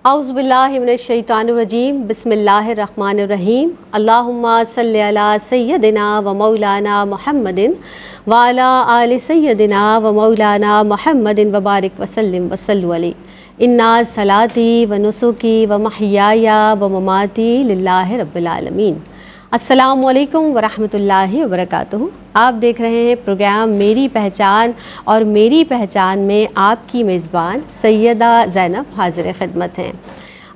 اعوذ باللہ من الشیطان الرجیم بسم اللہ الرحمن الرحیم اللہم صلی علی سیدنا و مولانا محمد وعلی آل سیدنا و مولانا محمد وبارک وسلم وصلوا علیہ انا صلاتی و نسکی و محیای و مماتی للہ رب العالمین۔ السلام علیکم ورحمۃ اللہ وبرکاتہ۔ آپ دیکھ رہے ہیں پروگرام میری پہچان، اور میری پہچان میں آپ کی میزبان سیدہ زینب حاضر خدمت ہیں۔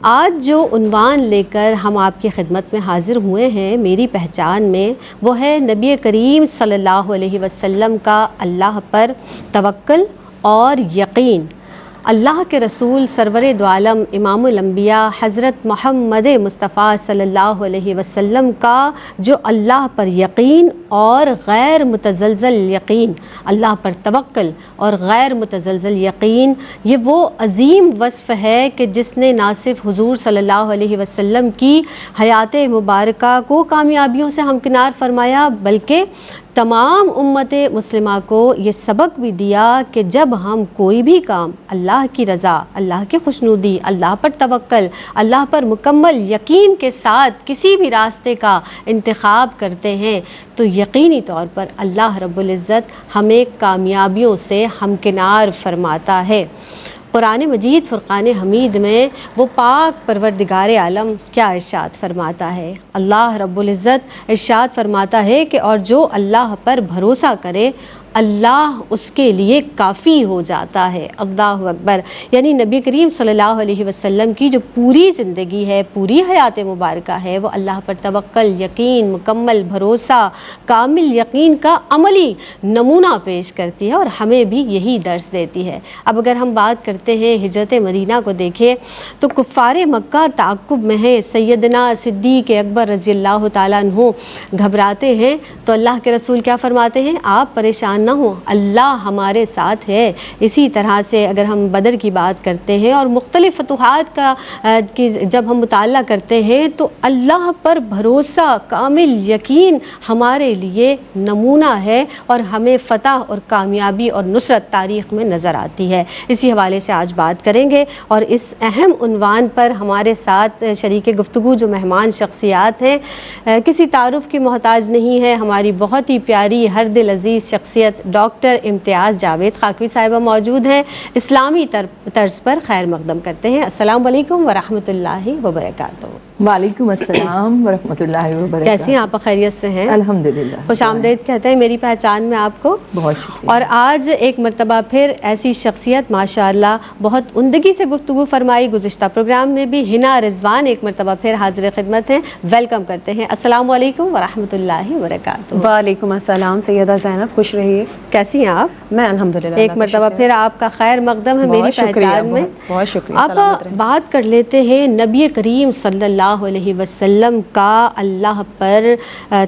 آج جو عنوان لے کر ہم آپ کی خدمت میں حاضر ہوئے ہیں میری پہچان میں، وہ ہے نبی کریم صلی اللہ علیہ وسلم کا اللہ پر توکل اور یقین۔ اللہ کے رسول سرور دو عالم امام الانبیاء حضرت محمد مصطفیٰ صلی اللہ علیہ وسلم کا جو اللہ پر یقین اور غیر متزلزل یقین، اللہ پر توکل اور غیر متزلزل یقین، یہ وہ عظیم وصف ہے کہ جس نے نہ صرف حضور صلی اللہ علیہ وسلم کی حیات مبارکہ کو کامیابیوں سے ہمکنار فرمایا، بلکہ تمام امت مسلمہ کو یہ سبق بھی دیا کہ جب ہم کوئی بھی کام اللہ کی رضا، اللہ کی خوشنودی، اللہ پر توکل، اللہ پر مکمل یقین کے ساتھ کسی بھی راستے کا انتخاب کرتے ہیں تو یقینی طور پر اللہ رب العزت ہمیں کامیابیوں سے ہمکنار فرماتا ہے۔ قرآن مجید فرقان حمید میں وہ پاک پروردگار عالم کیا ارشاد فرماتا ہے؟ اللہ رب العزت ارشاد فرماتا ہے کہ اور جو اللہ پر بھروسہ کرے اللہ اس کے لیے کافی ہو جاتا ہے۔ اللہ اکبر۔ یعنی نبی کریم صلی اللہ علیہ وسلم کی جو پوری زندگی ہے، پوری حیات مبارکہ ہے، وہ اللہ پر توکل، یقین، مکمل بھروسہ، کامل یقین کا عملی نمونہ پیش کرتی ہے اور ہمیں بھی یہی درس دیتی ہے۔ اب اگر ہم بات کرتے ہیں ہجرت مدینہ کو دیکھیں تو کفار مکہ تعقب میں ہیں، سیدنا صدیق اکبر رضی اللہ تعالیٰ عنہ گھبراتے ہیں تو اللہ کے رسول کیا فرماتے ہیں؟ آپ پریشان نہ ہو، اللہ ہمارے ساتھ ہے۔ اسی طرح سے اگر ہم بدر کی بات کرتے ہیں اور مختلف فتوحات کا جب ہم مطالعہ کرتے ہیں تو اللہ پر بھروسہ، کامل یقین ہمارے لیے نمونہ ہے اور ہمیں فتح اور کامیابی اور نصرت تاریخ میں نظر آتی ہے۔ اسی حوالے سے آج بات کریں گے اور اس اہم عنوان پر ہمارے ساتھ شریک گفتگو جو مہمان شخصیات ہیں، کسی تعارف کی محتاج نہیں ہے، ہماری بہت ہی پیاری ہر دل عزیز شخصیت ڈاکٹر امتیاز جاوید خاکوی صاحبہ موجود ہیں، اسلامی طرز پر خیر مقدم کرتے ہیں۔ السلام علیکم ورحمۃ اللہ وبرکاتہ۔ وعلیکم السلام ورحمۃ اللہ وبرکاتہ۔ کیسی ہیں آپ؟ خیریت سے ہیں؟ الحمدللہ، خوش آمدید کہتے ہیں میری پہچان میں آپ کو۔ بہت شکریہ۔ اور آج ایک مرتبہ پھر ایسی شخصیت ماشاءاللہ بہت عمدگی سے گفتگو فرمائی، گزشتہ پروگرام میں بھی حنا رضوان ایک مرتبہ پھر حاضر خدمت ہیں، ویلکم کرتے ہیں۔ السلام علیکم ورحمۃ اللہ وبرکاتہ۔ وعلیکم السلام سیدہ زینب، خوش رہیے۔ کیسی ہیں آپ؟ میں الحمدللہ، ایک مرتبہ پھر آپ کا خیر مقدم ہے میری پہچان میں۔ بہت شکریہ۔ اب بات کر لیتے ہیں نبی کریم صلی اللہ علیہ وسلم کا اللہ پر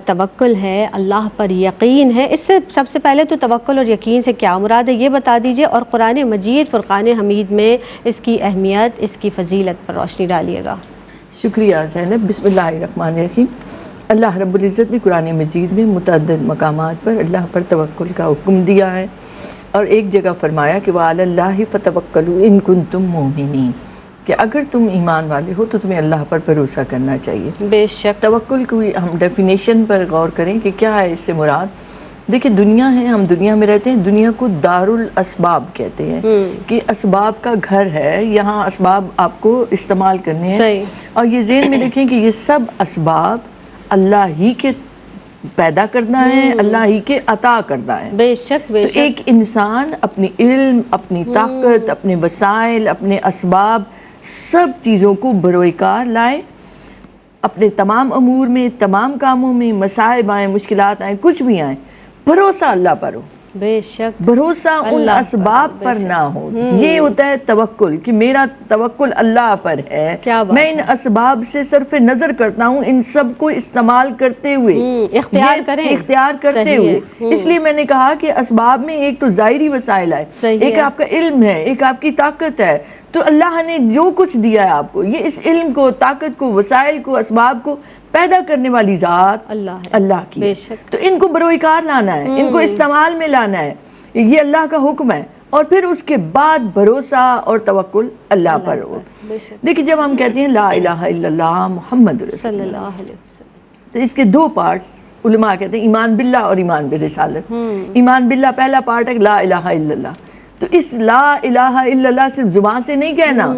توکل ہے، اللہ پر یقین ہے۔ اس سے سب سے پہلے تو توکل اور یقین سے کیا مراد ہے یہ بتا دیجئے، اور قرآن مجید فرقان حمید میں اس کی اہمیت، اس کی فضیلت پر روشنی ڈالیے گا۔ شکریہ زینب۔ بسم اللہ الرحمن الرحیم۔ اللہ رب العزت نے قرآن مجید میں متعدد مقامات پر اللہ پر توکل کا حکم دیا ہے، اور ایک جگہ فرمایا کہ وَعَلَى اللَّهِ فَتَوَكَّلُوا إِن كُنتُم مُؤْمِنِينَ، کہ اگر تم ایمان والے ہو تو تمہیں اللہ پر بھروسہ کرنا چاہیے۔ بے شک۔ توکل کی ہم ڈیفینیشن پر غور کریں کہ کیا ہے اس سے مراد۔ دیکھیں دنیا ہے، ہم دنیا میں رہتے ہیں، دنیا کو دار الاسباب کہتے ہیں کہ اسباب کا گھر ہے، یہاں اسباب آپ کو استعمال کرنے ہیں۔ صحیح۔ اور یہ ذہن میں رکھیں کہ یہ سب اسباب اللہ ہی کے پیدا کرنا ہے، اللہ ہی کے عطا کرنا ہے۔ بے شک بے تو شک۔ ایک انسان اپنی علم، اپنی طاقت، اپنے وسائل، اپنے اسباب، سب چیزوں کو بروئے کار لائے، اپنے تمام امور میں، تمام کاموں میں، مصائب آئیں، مشکلات آئیں، کچھ بھی آئیں، بھروسہ اللہ پر ہو، بے شک، بھروسہ ان اسباب پر نہ ہو۔ یہ ہوتا ہے توکل، کہ میرا توکل اللہ پر ہے، میں ان اسباب سے صرف نظر کرتا ہوں، ان سب کو استعمال کرتے ہوئے، اختیار کرتے ہوئے۔ اس لیے میں نے کہا کہ اسباب میں ایک تو ظاہری وسائل ہے، ایک آپ کا علم ہے، ایک آپ کی طاقت ہے۔ تو اللہ نے جو کچھ دیا ہے آپ کو، یہ اس علم کو، طاقت کو، وسائل کو، اسباب کو پیدا کرنے والی ذات اللہ کی ہے۔ تو ان کو بروئے کار لانا ہے، ان کو استعمال میں لانا ہے، یہ اللہ کا حکم ہے۔ اور پھر اس کے بعد بھروسہ اور توکل اللہ پر ہو. دیکھیں جب ہم کہتے ہیں لا الہ الا اللہ محمد رسول صلی اللہ، اللہ علیہ وسلم، تو اس کے دو پارٹس علماء کہتے ہیں، ایمان باللہ اور ایمان برسالت. ایمان باللہ پہلا پارٹ ہے لا الہ الا اللہ. تو اس لا الہ الا اللہ صرف زبان سے نہیں کہنا.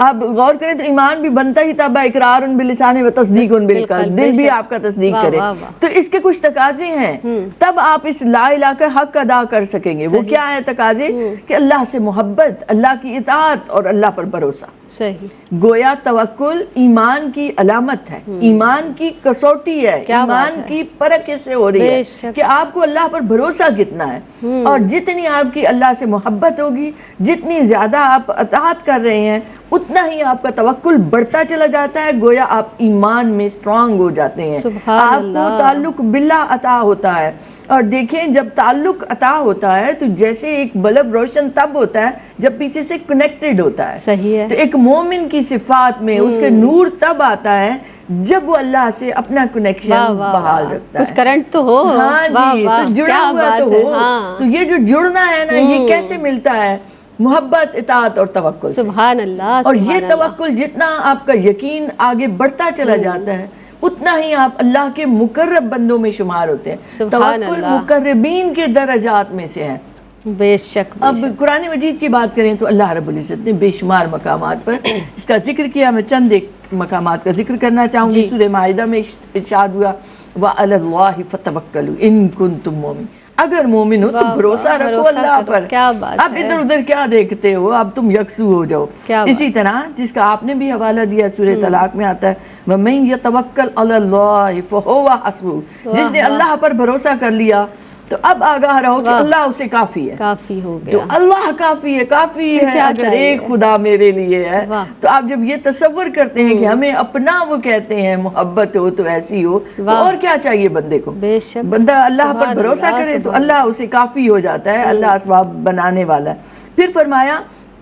آپ غور کریں تو ایمان بھی بنتا ہی تب ہے اقرار باللسان و تصدیق بالقلب، دل بھی آپ کا تصدیق کرے. تو اس کے کچھ تقاضے ہیں، تب آپ اس لا الہ کا حق ادا کر سکیں گے. وہ کیا ہے تقاضے؟ کہ اللہ سے محبت، اللہ کی اطاعت اور اللہ پر بھروسہ. صحیح. گویا توکل ایمان کی علامت ہے، ایمان کی کسوٹی ہے، ایمان کی پرکھ اس سے ہو رہی ہے کہ آپ کو اللہ پر بھروسہ کتنا ہے. اور جتنی آپ کی اللہ سے محبت ہوگی، جتنی زیادہ آپ اطاعت کر رہے ہیں، اتنا ہی آپ کا توکل بڑھتا چلا جاتا ہے. گویا آپ ایمان میں اسٹرانگ ہو جاتے ہیں، آپ کو تعلق باللہ عطا ہوتا ہے. اور دیکھیں جب تعلق عطا ہوتا ہے تو جیسے ایک بلب روشن تب ہوتا ہے جب پیچھے سے کنیکٹڈ ہوتا ہے. صحیح ہے. تو ایک مومن کی صفات میں اس کے نور تب آتا ہے جب وہ اللہ سے اپنا کنیکشن بحال رکھتا ہے. کچھ کرنٹ تو ہو. ہاں جی، تو جڑا ہوا تو ہو. تو یہ جو جڑنا ہے نا، یہ کیسے ملتا ہے؟ محبت، اطاعت اور توکل سے. سبحان اللہ. اور یہ توکل جتنا آپ کا یقین آگے بڑھتا چلا جاتا ہے، اتنا ہی آپ اللہ کے مقرب بندوں میں شمار ہوتے ہیں. توکل مقربین کے درجات میں سے ہے. بے شک. اب قرآن مجید کی بات کریں تو اللہ رب العزت نے بے شمار مقامات پر اس کا ذکر کیا. میں چند ایک مقامات کا ذکر کرنا چاہوں گی. سورہ مائدہ میں ارشاد ہوا وَعَلَى اللَّهِ فَتَوَكَّلُوا إِن كُنتُم مُؤْمِنِينَ. اگر مومن ہو تو بھروسہ رکھو اللہ پر. اب ادھر ادھر کیا دیکھتے ہو، اب تم یکسو ہو جاؤ. اسی طرح جس کا آپ نے بھی حوالہ دیا سورہ طلاق میں آتا ہے وَمَن يَتَوَكَّلْ عَلَى اللَّهِ فَهُوَ حَسْبُهُ. جس نے اللہ پر بھروسہ کر لیا تو اب آگاہ رہو کہ اللہ اسے کافی ہے. کافی ہو گیا. تو اللہ کافی ہے، کافی ہے. اگر ایک خدا میرے لیے ہے تو آپ جب یہ تصور کرتے ہیں کہ ہمیں اپنا وہ کہتے ہیں محبت ہو تو ایسی ہو، تو اور کیا چاہیے بندے کو؟ بندہ اللہ پر بھروسہ کرے تو اللہ اسے کافی ہو جاتا ہے. اللہ اسباب بنانے والا ہے. پھر فرمایا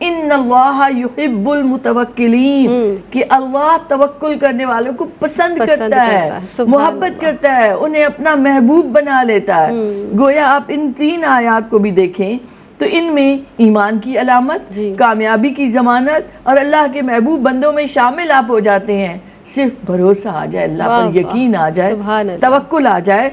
ان اللہ یحب المتوکلین، کہ اللہ توکل کرنے والوں کو پسند کرتا ہے، محبت کرتا ہے، انہیں اپنا محبوب بنا لیتا ہے. گویا آپ ان تین آیات کو بھی دیکھیں تو ان میں ایمان کی علامت، کامیابی کی ضمانت اور اللہ کے محبوب بندوں میں شامل آپ ہو جاتے ہیں. صرف بھروسہ آ جائے، اللہ پر یقین آ جائے، توکل آ جائے.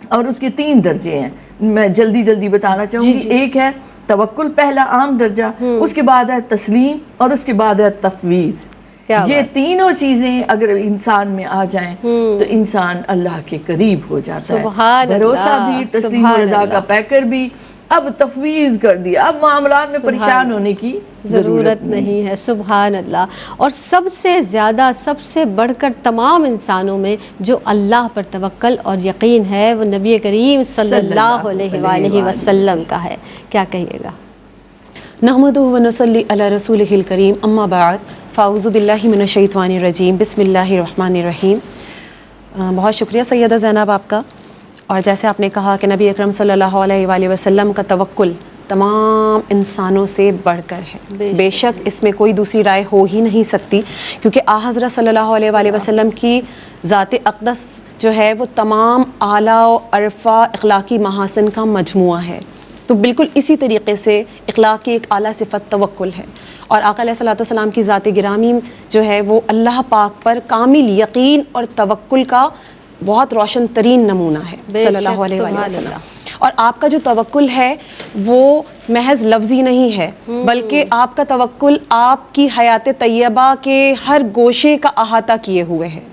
اور اس کے تین درجے ہیں، میں جلدی جلدی بتانا چاہوں گی. ایک ہے توکل، پہلا عام درجہ، اس کے بعد ہے تسلیم اور اس کے بعد ہے تفویض. یہ تینوں چیزیں اگر انسان میں آ جائیں تو انسان اللہ کے قریب ہو جاتا ہے. بھروسہ بھی، تسلیم و رضا کا پیکر بھی، اب تفویض کر دیا. اب معاملات میں پریشان ہونے کی ضرورت نہیں ہے. سبحان اللہ. اور سب سے زیادہ، سب سے بڑھ کر تمام انسانوں میں جو اللہ پر توکل اور یقین ہے وہ نبی کریم صلی اللہ علیہ وآلہ وسلم کا ہے. کیا کہیے گا؟ نحمدہ و نصلی علی رسولہ الکریم، اما بعد فاعوذ باللہ من الشیطان الرجیم، بسم اللہ الرحمن الرحیم. بہت شکریہ سیدہ زینب آپ کا. اور جیسے آپ نے کہا کہ نبی اکرم صلی اللہ علیہ وآلہ وسلم کا توکل تمام انسانوں سے بڑھ کر ہے. بے شک اس میں کوئی دوسری رائے ہو ہی نہیں سکتی، کیونکہ حضرت صلی اللہ علیہ وآلہ وسلم کی ذات اقدس جو ہے وہ تمام اعلیٰ و عرفہ اخلاقی محاسن کا مجموعہ ہے. تو بالکل اسی طریقے سے اخلاق کی ایک اعلیٰ صفت توکل ہے. اور آقا علیہ الصلوۃ والسلام کی ذات گرامی جو ہے وہ اللہ پاک پر کامل یقین اور توکل کا بہت روشن ترین نمونہ ہے صلی اللہ علیہ وآلہ وسلم. اور آپ کا جو توکل ہے وہ محض لفظی نہیں ہے، بلکہ آپ کا توکل آپ کی حیات طیبہ کے ہر گوشے کا احاطہ کیے ہوئے ہے.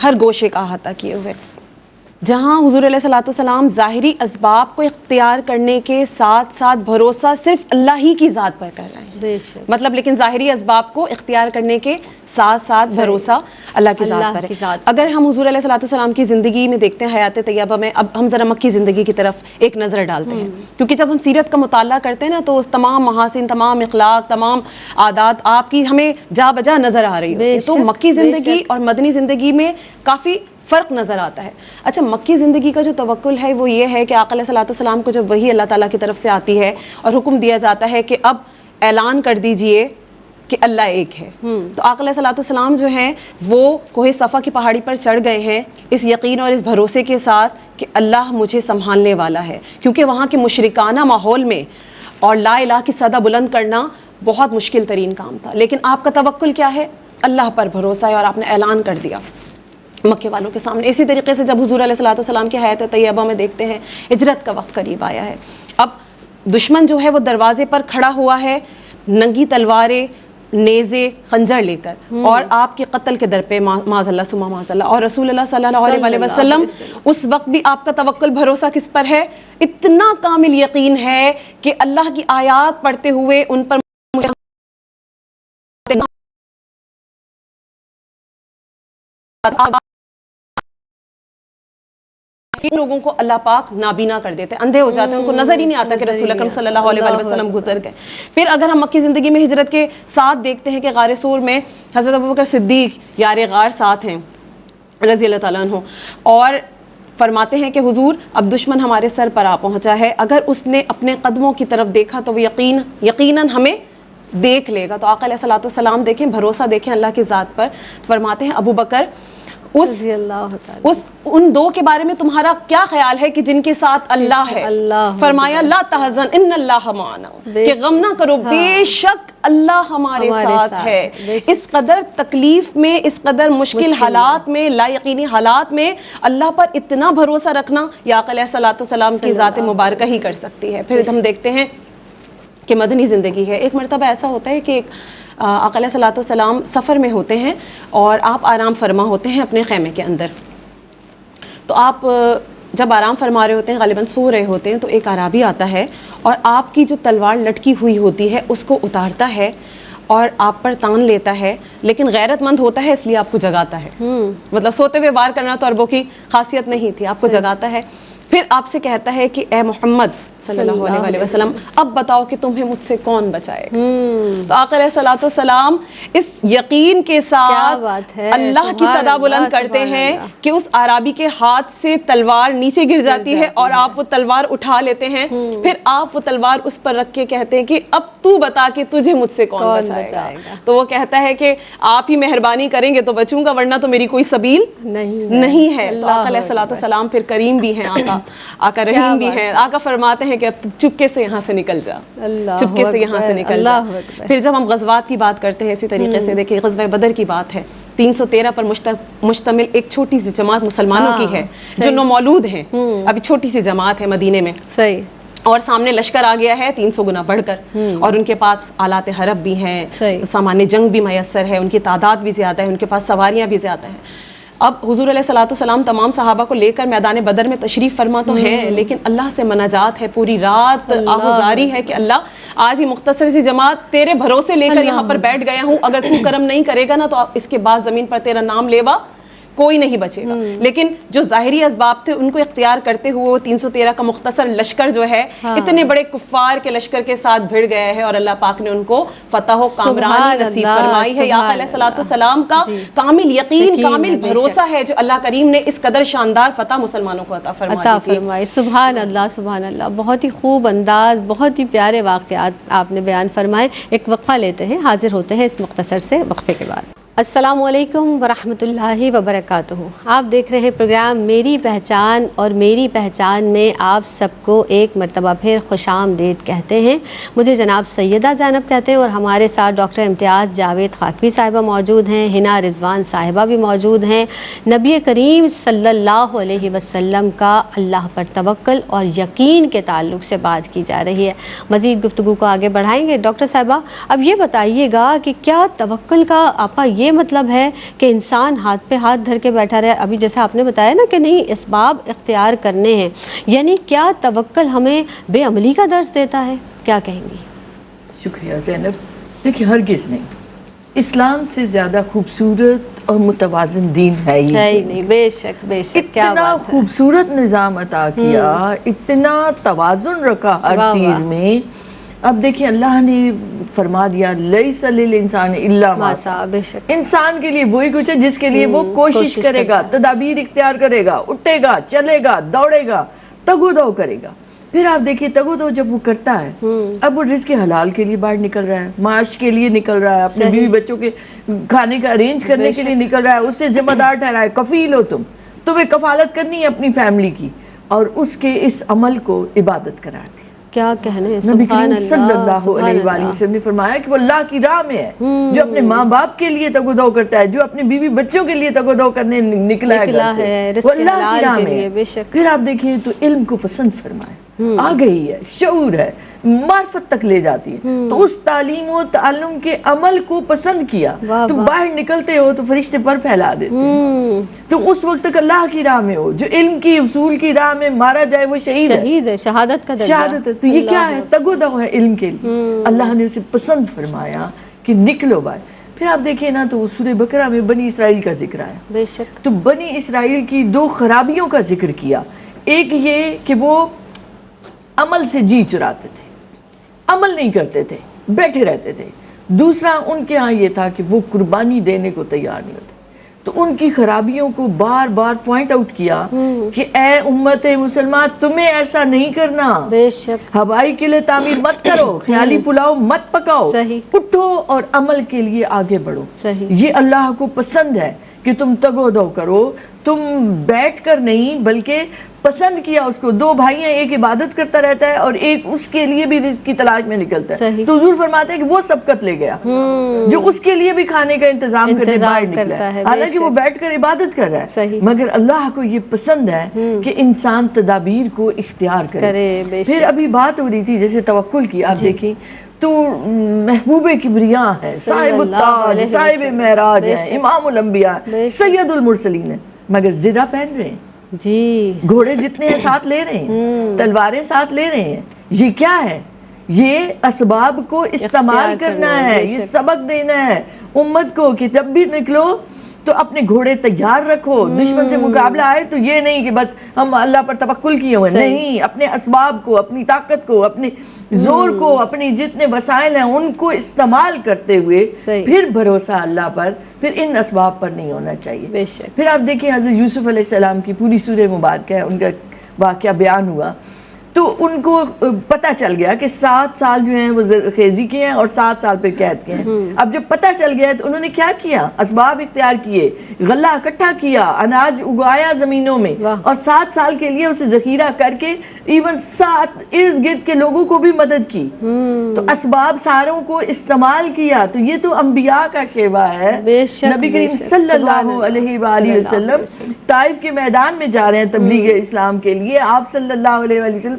ہر گوشے کا احاطہ کیے ہوئے. جہاں حضور علیہ الصلوۃ والسلام ظاہری اسباب کو اختیار کرنے کے ساتھ ساتھ بھروسہ صرف اللہ ہی کی ذات پر کر رہے ہیں، مطلب لیکن ظاہری اسباب کو اختیار کرنے کے ساتھ ساتھ بھروسہ اللہ کی ذات پر ہے. اگر ہم حضور علیہ الصلوۃ والسلام کی زندگی میں دیکھتے ہیں حیات طیبہ میں، اب ہم ذرا مکی زندگی کی طرف ایک نظر ڈالتے ہیں، کیونکہ جب ہم سیرت کا مطالعہ کرتے ہیں نا تو تمام محاسن، تمام اخلاق، تمام عادات آپ کی ہمیں جا بجا نظر آ رہی ہوتی ہے. تو مکی زندگی اور مدنی زندگی میں کافی فرق نظر آتا ہے. اچھا، مکی زندگی کا جو توکل ہے وہ یہ ہے کہ آقا علیہ الصلوۃ والسلام کو جب وحی اللہ تعالیٰ کی طرف سے آتی ہے اور حکم دیا جاتا ہے کہ اب اعلان کر دیجئے کہ اللہ ایک ہے، تو آقا علیہ الصلوۃ والسلام جو ہیں وہ کوہ صفا کی پہاڑی پر چڑھ گئے ہیں اس یقین اور اس بھروسے کے ساتھ کہ اللہ مجھے سنبھالنے والا ہے. کیونکہ وہاں کے مشرکانہ ماحول میں اور لا الہ کی صدا بلند کرنا بہت مشکل ترین کام تھا، لیکن آپ کا توکل کیا ہے؟ اللہ پر بھروسہ ہے، اور آپ نے اعلان کر دیا مکے والوں کے سامنے۔ اسی طریقے سے جب حضور علیہ الصلوۃ والسلام کی حیات طیبہ میں دیکھتے ہیں ہجرت کا وقت قریب آیا ہے، اب دشمن جو ہے وہ دروازے پر کھڑا ہوا ہے ننگی تلواریں، نیزے، خنجر لے کر، اور آپ کے قتل کے در پہ معاذ اللہ ثم معاذ اللہ، اور رسول اللہ صلی اللہ علیہ وسلم اس وقت بھی آپ کا توکل بھروسہ کس پر ہے؟ اتنا کامل یقین ہے کہ اللہ کی آیات پڑھتے ہوئے ان پر لوگوں کو اللہ پاک نابینا کر دیتے ہیں، اندھے ہو جاتے ہیں، ان کو نظر ہی نہیں آتا کہ رسول اکرم صلی اللہ علیہ وسلم گزر گئے۔ پھر اگر ہم مکی زندگی میں ہجرت کے ساتھ دیکھتے ہیں کہ غار سور میں حضرت ابوبکر صدیق یار غار ساتھ ہیں رضی اللہ تعالیٰ عنہ، اور فرماتے ہیں کہ حضور اب دشمن ہمارے سر پر آ پہنچا ہے، اگر اس نے اپنے قدموں کی طرف دیکھا تو وہ یقیناً ہمیں دیکھ لے گا۔ تو آقا علیہ الصلوۃ والسلام دیکھیں، بھروسہ دیکھیں اللہ کی ذات پر، فرماتے ہیں ابو بکر ان دو کے بارے میں تمہارا کیا خیال ہے کہ جن کے ساتھ اللہ ہے؟ فرمایا لا تحزن ان اللہ معنا، کہ غم نہ کرو، بے شک اللہ ہمارے ساتھ ہے۔ اس قدر تکلیف میں، اس قدر مشکل حالات میں، لا یقینی حالات میں اللہ پر اتنا بھروسہ رکھنا یہ آقا علیہ الصلوۃ والسلام کی ذات مبارکہ ہی کر سکتی ہے۔ پھر ہم دیکھتے ہیں کہ مدنی زندگی ہے، ایک مرتبہ ایسا ہوتا ہے کہ آقا علیہ الصلوۃ والسلام سفر میں ہوتے ہیں اور آپ آرام فرما ہوتے ہیں اپنے خیمے کے اندر، تو آپ جب آرام فرما رہے ہوتے ہیں، غالباً سو رہے ہوتے ہیں، تو ایک اعرابی آتا ہے اور آپ کی جو تلوار لٹکی ہوئی ہوتی ہے اس کو اتارتا ہے اور آپ پر تان لیتا ہے، لیکن غیرت مند ہوتا ہے اس لیے آپ کو جگاتا ہے، مطلب سوتے ہوئے وار کرنا تو عربوں کی خاصیت نہیں تھی، آپ کو جگاتا ہے، پھر آپ سے کہتا ہے کہ اے محمد صلی اللہ علیہ وسلم اب بتاؤ کہ تمہیں مجھ سے کون بچائے گا۔ تو آقا علیہ الصلوۃ والسلام اس یقین کے ساتھ اللہ کی صدا بلند کرتے ہیں کہ اس اعرابی کے ہاتھ سے تلوار نیچے گر جاتی ہے اور آپ وہ تلوار اٹھا لیتے ہیں، پھر آپ وہ تلوار اس پر رکھ کے کہتے ہیں کہ اب تو بتا کہ تجھے مجھ سے کون بچائے گا۔ تو وہ کہتا ہے کہ آپ ہی مہربانی کریں گے تو بچوں گا، ورنہ تو میری کوئی سبیل نہیں ہے۔ تو آقا علیہ الصلوۃ والسلام پھر کریم بھی ہیں، آقا رحیم بھی ہیں، آقا فرماتے ہیں کہ اب چپکے سے یہاں سے نکل جا، چپکے سے یہاں سے نکل جا۔ پھر جب ہم غزوات کی بات کرتے ہیں اسی طریقے سے دیکھیں، غزوہ بدر کی بات ہے، 313 پر مشتمل ایک چھوٹی سی جماعت مسلمانوں کی ہے جو نومولود ہیں، ابھی چھوٹی سی جماعت ہے مدینے میں، اور سامنے لشکر آ گیا ہے 300 گنا بڑھ کر، اور ان کے پاس آلات حرب بھی ہیں، سامان جنگ بھی میسر ہے، ان کی تعداد بھی زیادہ ہے، ان کے پاس سواریاں بھی زیادہ ہیں۔ اب حضور علیہ الصلوۃ والسلام تمام صحابہ کو لے کر میدان بدر میں تشریف فرما تو ہیں، لیکن اللہ سے مناجات ہے، پوری رات آہوزاری ہے کہ اللہ آج ہی مختصر سی جماعت تیرے بھروسے لے کر یہاں پر بیٹھ گیا ہوں، اگر تو کرم نہیں کرے گا نا تو اس کے بعد زمین پر تیرا نام لیوا کوئی نہیں بچے گا۔ لیکن جو ظاہری اسباب تھے ان کو اختیار کرتے ہوئے وہ 313 کا مختصر لشکر جو ہے اتنے بڑے کفار کے لشکر کے ساتھ بھیڑ گیا ہے، اور اللہ پاک نے ان کو فتح و کامرانی نصیب فرمائی ہے۔ آقا علیہ الصلوۃ والسلام کا کامل یقین، کامل بھروسہ ہے جو اللہ کریم نے اس قدر شاندار فتح مسلمانوں کو عطا فرمائی۔ سبحان اللہ، سبحان اللہ، بہت ہی خوب انداز، بہت ہی پیارے واقعات آپ نے بیان فرمائے۔ ایک وقفہ لیتے ہیں، حاضر ہوتے ہیں اس مختصر سے وقفے کے بعد۔ السلام علیکم ورحمۃ اللہ وبرکاتہ۔ آپ دیکھ رہے ہیں پروگرام میری پہچان، اور میری پہچان میں آپ سب کو ایک مرتبہ پھر خوش آمدید کہتے ہیں۔ مجھے جناب سیدہ زینب کہتے ہیں، اور ہمارے ساتھ ڈاکٹر امتیاز جاوید خاکوی صاحبہ موجود ہیں، ہنا رضوان صاحبہ بھی موجود ہیں۔ نبی کریم صلی اللہ علیہ وسلم کا اللہ پر توکل اور یقین کے تعلق سے بات کی جا رہی ہے۔ مزید گفتگو کو آگے بڑھائیں گے۔ ڈاکٹر صاحبہ اب یہ بتائیے گا کہ کیا توکل کا آپا یہ مطلب ہے کہ انسان ہاتھ پہ ہاتھ دھر کے بیٹھا رہے؟ ابھی جیسے آپ نے بتایا نا کہ نہیں، اسباب اختیار کرنے ہیں، یعنی کیا توکل ہمیں بے عملی کا درس دیتا ہے؟ کیا کہیں گی؟ شکریہ زینب۔ دیکھیے ہرگز نہیں، اسلام سے زیادہ خوبصورت اور متوازن دین ہے ہی نہیں۔ بے شک بے شک، اتنا خوبصورت نظام عطا کیا، اتنا توازن رکھا ہر چیز میں۔ اب دیکھیں اللہ نے فرما دیا لیس للانسان الا ما سعی، انسان کے لیے وہی کچھ ہے جس کے لیے وہ کوشش کرے گا، تدابیر اختیار کرے گا، اٹھے گا، چلے گا، دوڑے گا، تگو دو کرے گا۔ پھر آپ دیکھیے تگو دو جب وہ کرتا ہے، اب وہ رزق حلال کے لیے باہر نکل رہا ہے، معاش کے لیے نکل رہا ہے، اپنے بیوی بچوں کے کھانے کا ارینج کرنے کے لیے نکل رہا ہے، اس سے ذمہ دار ٹھہرا ہے، کفیل ہو تمہیں کفالت کرنی ہے اپنی فیملی کی، اور اس کے اس عمل کو عبادت قرار دیا۔ کیا کہنے. نبی کریم صلی اللہ علیہ وآلہ وسلم نے فرمایا کہ وہ اللہ کی راہ میں ہے. جو اپنے ماں باپ کے لیے تگ و دو کرتا ہے, جو اپنے بیوی بچوں کے لیے تگ و دو کرنے نکلا ہے گھر سے, وہ اللہ کی راہ میں ہے. پھر آپ دیکھیں تو علم کو پسند فرمائے, آ گئی ہے, شعور ہے, معرفت تک لے جاتی ہے. تو اس تعلیم و تعلم کے عمل کو پسند کیا تو باہر نکلتے ہو تو فرشتے پر پھیلا دیتے ہیں. تو اس وقت تک اللہ کی راہ میں ہو. جو علم کی اصول کی راہ میں مارا جائے وہ شہید ہے, شہادت کا درجہ. شہادت ہے. تو یہ کیا ہے؟ تگ و دو ہے علم کے لیے. اللہ نے اسے پسند فرمایا کہ نکلو باہر. پھر آپ دیکھیں نا تو سورہ بقرہ میں بنی اسرائیل کا ذکر آیا. بے شک. تو بنی اسرائیل کی 2 خرابیوں کا ذکر کیا. ایک یہ کہ وہ عمل سے جی چراتے تھے, عمل نہیں کرتے تھے, بیٹھے رہتے تھے. دوسرا ان کے ہاں یہ تھا کہ وہ قربانی دینے کو تیار نہیں ہوتے. تو ان کی خرابیوں کو بار بار پوائنٹ آؤٹ کیا کہ اے امت مسلمان, تمہیں ایسا نہیں کرنا. بے شک. ہوائی قلعے تعمیر مت کرو, خیالی پلاؤ مت پکاؤ, اٹھو اور عمل کے لیے آگے بڑھو. یہ اللہ کو پسند ہے کہ تم تگ و دو کرو, تم بیٹھ کر نہیں بلکہ پسند کیا اس کو. 2 بھائی ہیں, ایک عبادت کرتا رہتا ہے اور ایک اس کے لیے بھی رزق کی تلاش میں نکلتا ہے. تو حضور فرماتے ہیں کہ وہ سبقت لے گیا جو اس کے لیے بھی کھانے کا انتظام کرنے باہر نکلا ہے, حالانکہ وہ بیٹھ کر عبادت کر رہا ہے. مگر اللہ کو یہ پسند ہے کہ انسان تدابیر کو اختیار کرے. پھر ابھی بات ہو رہی تھی جیسے توکل کی, آپ دیکھیں تو محبوب کبریاں ہے, صاحب التاج, صاحب معراج ہے, امام الانبیاء, سید المرسلین ہے, مگر زرہ پہن رہے ہیں جی, گھوڑے جتنے ہیں ساتھ لے رہے ہیں, تلواریں ساتھ لے رہے ہیں. یہ کیا ہے؟ یہ اسباب کو استعمال کرنا ہے, یہ سبق دینا ہے امت کو کہ جب بھی نکلو تو اپنے گھوڑے تیار رکھو. دشمن سے مقابلہ آئے تو یہ نہیں کہ بس ہم اللہ پر توکل کیے ہوئے, نہیں, اپنے اسباب کو, اپنی طاقت کو, اپنے زور کو, اپنی جتنے وسائل ہیں ان کو استعمال کرتے ہوئے پھر بھروسہ اللہ پر, پھر ان اسباب پر نہیں ہونا چاہیے. پھر آپ دیکھیں حضرت یوسف علیہ السلام کی پوری سورہ مبارکہ ہے, ان کا واقعہ بیان ہوا تو ان کو پتہ چل گیا کہ 7 سال جو ہیں وہ خیزی کے ہیں اور 7 سال پہ قید کے ہیں. اب جب پتہ چل گیا تو انہوں نے کیا کیا؟ اسباب اختیار کیے, غلہ اکٹھا کیا, اناج اگایا زمینوں میں اور 7 سال کے لیے اسے ذخیرہ کر کے ایون 7 ارد گرد کے لوگوں کو بھی مدد کی. تو اسباب ساروں کو استعمال کیا. تو یہ تو انبیاء کا شیوا ہے. نبی کریم صلی اللہ علیہ وآلہ وسلم طائف کے میدان میں جا رہے ہیں تبلیغ اسلام کے لیے. آپ صلی اللہ علیہ وآلہ وسلم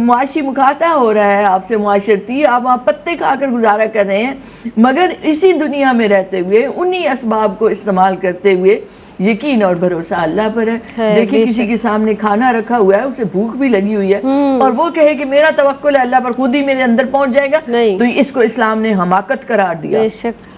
معاشی مکاتبہ ہو رہا ہے آپ سے معاشرتی, آپ وہاں پتے کھا کر گزارا کر رہے ہیں, مگر اسی دنیا میں رہتے ہوئے انہی اسباب کو استعمال کرتے ہوئے یقین اور بھروسہ اللہ پر ہے. دیکھیں کسی کے سامنے کھانا رکھا ہوا ہے, اسے بھوک بھی لگی ہوئی ہے اور وہ کہے کہ میرا توکل ہے اللہ پر, خود ہی میرے اندر پہنچ جائے گا, تو اس کو اسلام نے حماقت قرار دیا.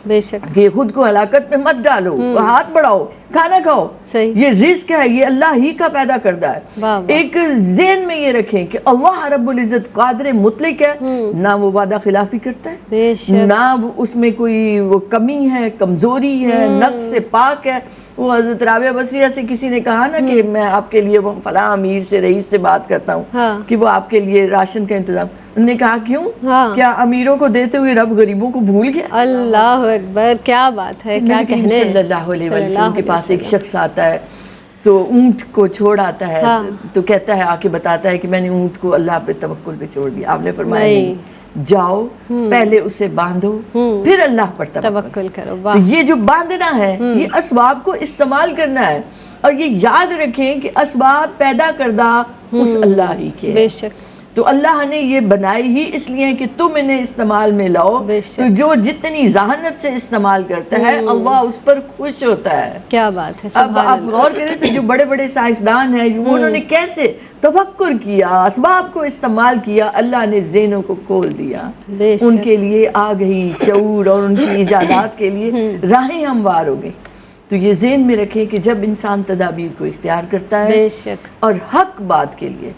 بے شک کہ خود کو ہلاکت میں مت ڈالو, ہاتھ بڑھاؤ, کھانا کھاؤ. یہ رزق ہے, یہ اللہ ہی کا پیدا کردہ ہے. ایک ذہن میں یہ رکھیں کہ اللہ رب العزت قادر مطلق ہے, نہ وہ وعدہ خلافی کرتا ہے, نہ اس میں کوئی وہ کمی ہے, کمزوری ہے, نقص سے پاک ہے. وہ حضرت رابعہ بصریہ سے کسی نے کہا نا کہ میں آپ کے لیے وہ فلاں امیر سے, رئیس سے بات کرتا ہوں کہ وہ آپ کے لیے راشن کا انتظام. انہوں نے کہا کیوں؟ کیا امیروں کو دیتے ہوئے رب غریبوں کو بھول گیا؟ اللہ اکبر, کیا بات ہے, کیا کہنے. صلی اللہ علیہ وسلم کے پاس ایک شخص آتا ہے تو اونٹ کو چھوڑ آتا ہے, تو کہتا ہے, آ کے بتاتا ہے کہ میں نے اونٹ کو اللہ پہ توکل پہ چھوڑ دیا. آپ نے فرمایا نہیں, جاؤ پہلے اسے باندھو پھر اللہ پر توکل کرو. تو یہ جو باندھنا ہے یہ اسباب کو استعمال کرنا ہے, اور یہ یاد رکھیں کہ اسباب پیدا کردہ اس اللہ ہی کے. بے شک. تو اللہ نے یہ بنائی ہی اس لیے کہ تم انہیں استعمال میں لاؤ. تو جو جتنی ذہانت سے استعمال کرتا ہے اللہ اس پر خوش ہوتا ہے. کیا بات ہے. اب آپ غور کریں تو جو بڑے بڑے سائنسدان ہیں انہوں نے کیسے تفکر کیا, اسباب کو استعمال کیا, اللہ نے ذہنوں کو کھول دیا, ان کے لیے آ گئی شعور اور ان کی ایجادات کے لیے راہیں ہموار ہو گئی. تو یہ ذہن میں رکھیں کہ جب انسان تدابیر کو اختیار کرتا ہے اور حق بات کے لیے,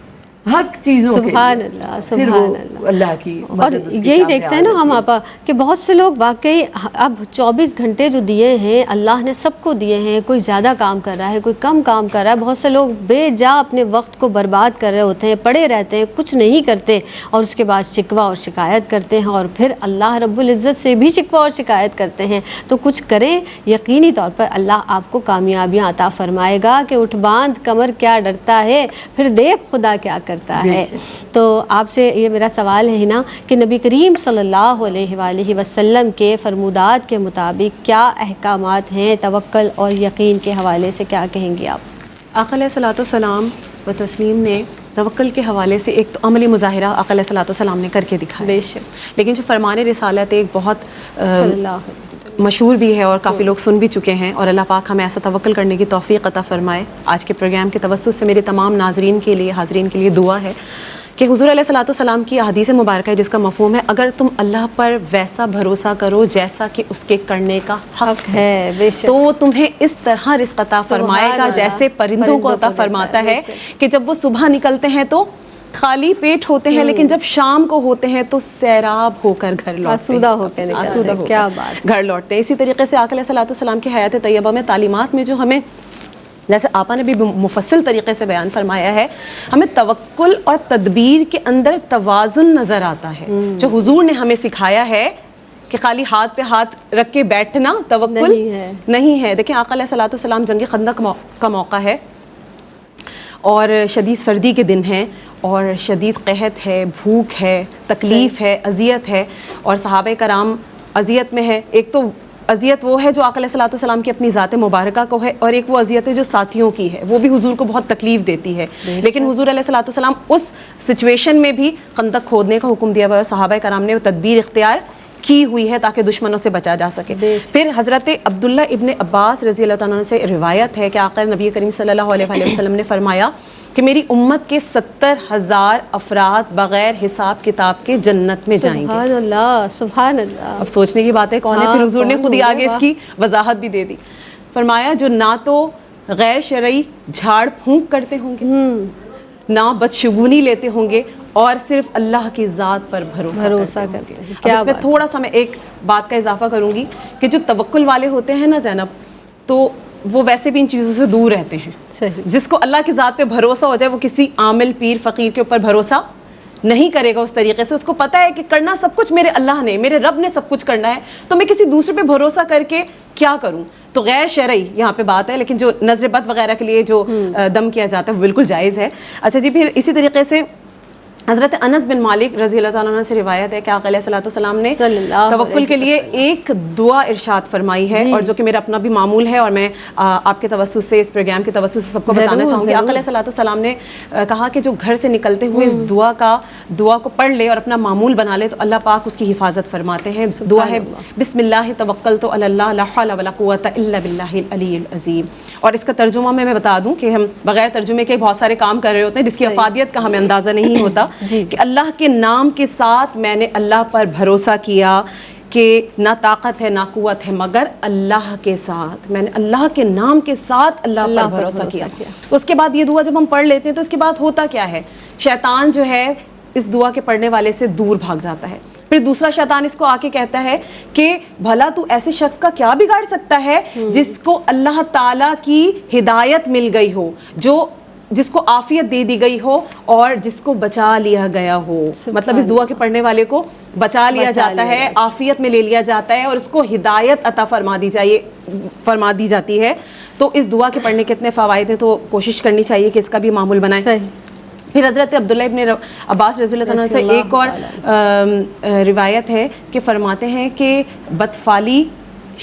حق چیزوں کے سبحان اللہ, سبحان اللہ کی اور یہی دیکھتے ہیں نا ہم آپا کہ بہت سے لوگ واقعی اب 24 گھنٹے جو دیے ہیں اللہ نے سب کو دیے ہیں, کوئی زیادہ کام کر رہا ہے, کوئی کم کام کر رہا ہے. بہت سے لوگ بے جا اپنے وقت کو برباد کر رہے ہوتے ہیں, پڑے رہتے ہیں, کچھ نہیں کرتے, اور اس کے بعد شکوہ اور شکایت کرتے ہیں, اور پھر اللہ رب العزت سے بھی شکوہ اور شکایت کرتے ہیں. تو کچھ کریں, یقینی طور پر اللہ آپ کو کامیابیاں عطا فرمائے گا کہ اٹھ باندھ کمر کیا ڈرتا ہے, پھر دیکھ خدا کیا کرتا کرتا ہے. تو آپ سے یہ میرا سوال ہے نا کہ نبی کریم صلی اللہ علیہ وآلہ وسلم کے فرمودات کے مطابق کیا احکامات ہیں توکل اور یقین کے حوالے سے، کیا کہیں گی آپ؟ آقا علیہ الصلوۃ والسلام و تسلیم نے توکل کے حوالے سے ایک تو عملی مظاہرہ آقا علیہ الصلوۃ والسلام نے کر کے دکھایا، بے شک. لیکن جو فرمان رسالت ایک بہت صلی اللہ علیہ وسلم مشہور بھی ہے اور کافی لوگ سن بھی چکے ہیں، اور اللہ پاک ہمیں ایسا توکل کرنے کی توفیق عطا فرمائے. آج کے پروگرام کے توسط سے میرے تمام ناظرین کے لیے، حاضرین کے لیے دعا ہے کہ حضور علیہ الصلوۃ والسلام کی حدیث مبارکہ ہے جس کا مفہوم ہے اگر تم اللہ پر ویسا بھروسہ کرو جیسا کہ اس کے کرنے کا حق ہے بے شک. تو تمہیں اس طرح رزق عطا فرمائے گا جیسے پرندوں کو عطا فرماتا ہے کہ جب وہ صبح نکلتے ہیں تو خالی پیٹ ہوتے ہیں، لیکن جب شام کو ہوتے ہیں تو سیراب ہو کر گھر لوٹتے ہیں، آسودہ ہو کے نکلتے ہیں. کیا بات. گھر لوٹتے ہیں. اسی طریقے سے آقا علیہ الصلوۃ والسلام کی حیات طیبہ میں تعلیمات میں جو ہمیں، جیسے آپا نے بھی مفصل طریقے سے بیان فرمایا ہے، ہمیں توکل اور تدبیر کے اندر توازن نظر آتا ہے. جو حضور نے ہمیں سکھایا ہے کہ خالی ہاتھ پہ ہاتھ رکھ کے بیٹھنا توکل نہیں ہے. دیکھیں آقا علیہ الصلوۃ والسلام جنگ خندق کا موقع ہے اور شدید سردی کے دن ہیں اور شدید قحط ہے، بھوک ہے، تکلیف ہے، اذیت ہے، اور صحابہ کرام اذیت میں ہے. ایک تو اذیت وہ ہے جو آقا علیہ الصلوۃ والسلام کی اپنی ذات مبارکہ کو ہے، اور ایک وہ اذیت ہے جو ساتھیوں کی ہے، وہ بھی حضور کو بہت تکلیف دیتی ہے. لیکن حضور علیہ الصلوۃ والسلام اس سچویشن میں بھی خندق کھودنے کا حکم دیا ہوا ہے. صحابہ کرام نے وہ تدبیر اختیار کی ہوئی ہے تاکہ دشمنوں سے بچا جا سکے. پھر حضرت عبداللہ ابن عباس رضی اللہ تعالیٰ عنہ سے روایت ہے کہ آقا نبی کریم صلی اللہ علیہ وآلہ وسلم نے فرمایا کہ میری امت کے 70,000 افراد بغیر حساب کتاب کے جنت میں جائیں گے. سبحان اللہ، سبحان اللہ. اب سوچنے کی بات ہے کون ہے. پھر حضور نے خود ہی آگے اس کی وضاحت بھی دے دی. فرمایا جو نہ تو غیر شرعی جھاڑ پھونک کرتے ہوں گے، نہ بدشگونی لیتے ہوں گے، اور صرف اللہ کی ذات پر بھروسہ کرتے ہیں. اب اس میں تھوڑا سا میں ایک بات کا اضافہ کروں گی کہ جو توکل والے ہوتے ہیں نا زینب، تو وہ ویسے بھی ان چیزوں سے دور رہتے ہیں. جس کو اللہ کی ذات پہ بھروسہ ہو جائے وہ کسی عامل پیر فقیر کے اوپر بھروسہ نہیں کرے گا اس طریقے سے. اس کو پتہ ہے کہ کرنا سب کچھ میرے اللہ نے، میرے رب نے سب کچھ کرنا ہے، تو میں کسی دوسرے پہ بھروسہ کر کے کیا کروں. تو غیر شرعی یہاں پہ بات ہے، لیکن جو نظر بد وغیرہ کے لیے جو دم کیا جاتا ہے وہ بالکل جائز ہے. اچھا جی، پھر اسی طریقے سے حضرت انس بن مالک رضی اللہ تعالیٰ عنہ سے روایت ہے کہ آقا علیہ الصلوۃ والسلام نے توکل کے لیے ایک دعا ارشاد فرمائی ہے، اور جو کہ میرا اپنا بھی معمول ہے اور میں آپ کے توسط سے، اس پروگرام کے توسط سے سب کو بتانا چاہوں گی. آقا علیہ الصلوۃ والسلام نے کہا کہ جو گھر سے نکلتے ہوئے اس دعا کو پڑھ لے اور اپنا معمول بنا لے تو اللہ پاک اس کی حفاظت فرماتے ہیں. دعا ہے بسم اللہ توکلت علی اللہ لا حول ولا قوۃ الا باللہ العلی العظیم. اور اس کا ترجمہ میں بتا دوں کہ ہم بغیر ترجمے کے بہت سارے کام کر رہے ہوتے ہیں جس کی افادیت کا ہمیں اندازہ نہیں ہوتا. کہ اللہ کے نام کے ساتھ میں نے اللہ پر بھروسہ کیا کہ نہ طاقت ہے نہ قوت ہے مگر اللہ کے ساتھ. میں نے اللہ کے نام کے ساتھ اللہ پر بھروسہ کیا. اس کے بعد یہ دعا جب ہم پڑھ لیتے ہیں تو اس کے بعد ہوتا کیا ہے، شیطان جو ہے اس دعا کے پڑھنے والے سے دور بھاگ جاتا ہے. پھر دوسرا شیطان اس کو آ کے کہتا ہے کہ بھلا تو ایسے شخص کا کیا بگاڑ سکتا ہے جس کو اللہ تعالیٰ کی ہدایت مل گئی ہو، جس کو عافیت دے دی گئی ہو اور جس کو بچا لیا گیا ہو. مطلب اس دعا کے پڑھنے والے کو بچا لیا جاتا ہے، عافیت میں لے لیا جاتا ہے اور اس کو ہدایت عطا فرما دی جاتی ہے. تو اس دعا کے پڑھنے کے اتنے فوائد ہیں تو کوشش کرنی چاہیے کہ اس کا بھی معمول بنائیں. پھر حضرت عبداللہ ابن عباس رضی اللہ عنہ سے ایک اور روایت ہے کہ فرماتے ہیں کہ بدفعلی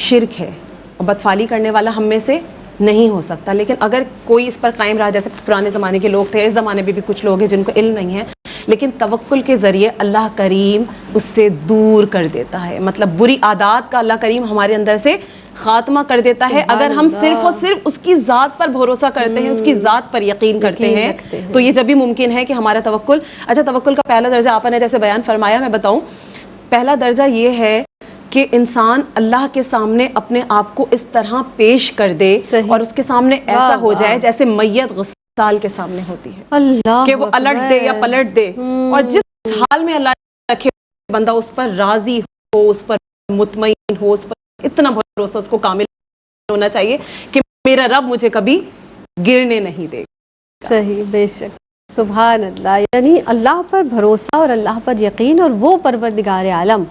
شرک ہے اور بدفعلی کرنے والا ہم میں سے نہیں ہو سکتا. لیکن اگر کوئی اس پر قائم رہا، جیسے پرانے زمانے کے لوگ تھے، اس زمانے میں بھی کچھ لوگ ہیں جن کو علم نہیں ہے، لیکن توکل کے ذریعے اللہ کریم اس سے دور کر دیتا ہے. مطلب بری عادات کا اللہ کریم ہمارے اندر سے خاتمہ کر دیتا ہے اگر ہم صرف اور صرف اس کی ذات پر بھروسہ کرتے ہیں، اس کی ذات پر یقین کرتے ہیں. تو یہ جب بھی ممکن ہے کہ ہمارا توکل. اچھا، توکل کا پہلا درجہ آپ نے جیسے بیان فرمایا، میں بتاؤں. پہلا درجہ یہ ہے کہ انسان اللہ کے سامنے اپنے آپ کو اس طرح پیش کر دے اور اس کے سامنے ایسا ہو جائے جیسے میت غسال کے سامنے ہوتی ہے، کہ وہ الٹ دے یا پلٹ دے، اور جس حال میں اللہ رکھے بندہ اس پر راضی ہو، اس پر مطمئن ہو، اس پر اتنا بھروسہ اس کو کامل ہونا چاہیے کہ میرا رب مجھے کبھی گرنے نہیں دے. صحیح، بے شک، سبحان اللہ. یعنی اللہ پر بھروسہ اور اللہ پر یقین اور وہ پروردگار عالم